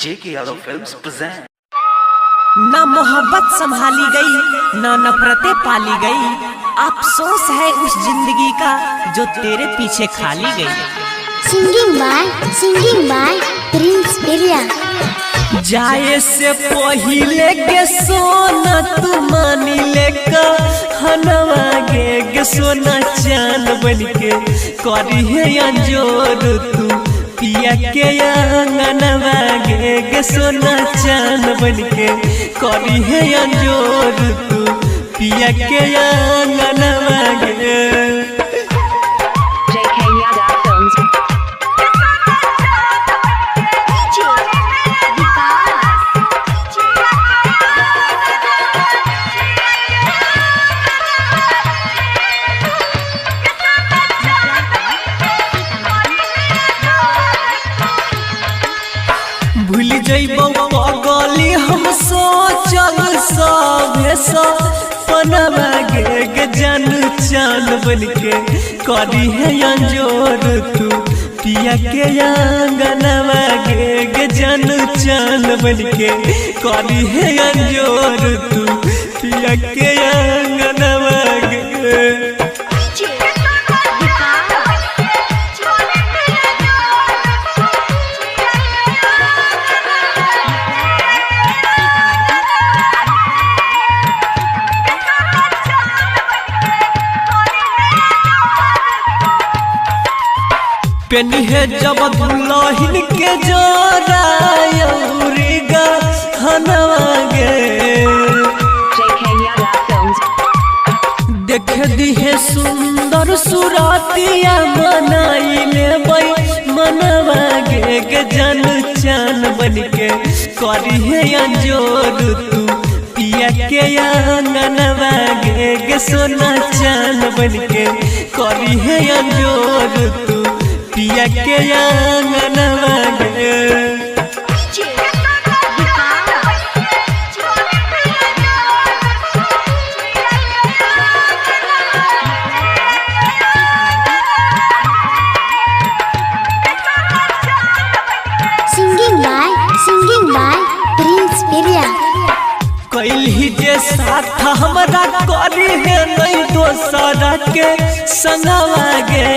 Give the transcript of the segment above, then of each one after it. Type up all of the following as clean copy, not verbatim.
जेके Yadav films present. ना मोहब्बत संभाली गई ना नफरतें पाली गई, अफसोस है उस जिंदगी का जो तेरे पीछे खाली गई। सिंगिंग बाय प्रिंस बिरिया। जाए से पहिले के सोना तू मानी लेका हनवा गे सोना चांद बनके करी है अंजोर तू पिया के अंगनवा गे सोना चांद बनके करी है अंजोर तू पिया के अंगनवा गे। भूल जइबो पगली हम सोचल सभे सपनवा गे जान चांद बनके करी है अंजोर तू पिया के अंगनवा गे जान चांद बनके करी है अंजोर तू पिया के अंगनवा गे। पेनी है जब दुल्हन के जोरा गा हनवा गे देख दी है सुंदर सुरातिया मनाई ले मनवा गे जन चान बनके करी है अंजोर तू पिया के अंगनवा गे सोना चान बनके करी है अंजोर तू पिया के अंगनवा गे। सिंगिंग बाय प्रिंस बिरिया। कैल ही जे साथ हमरा करी है नहीं दोसरा के संगवा गे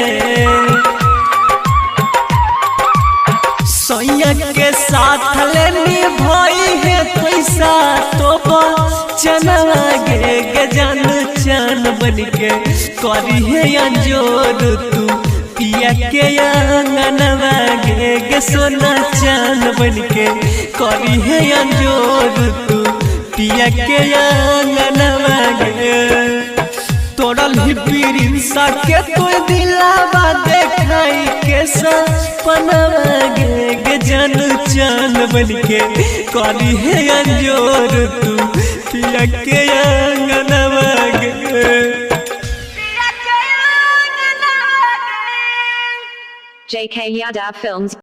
सैया के साथ लेनी भाई है पैसा तो चनवा गे जान चान बनके करी है अंजोर तू पिया के अंगनवा गे सोना चान बनके करी है अंजोर तू पिया के अंगनवा गे। तोड़ल ही प्रिंसा के तो दिलावा देखाई के सपनवा गे जान चान बनके करी है अंजोर तू पिया के अंगनवा गे। JK Yadav Films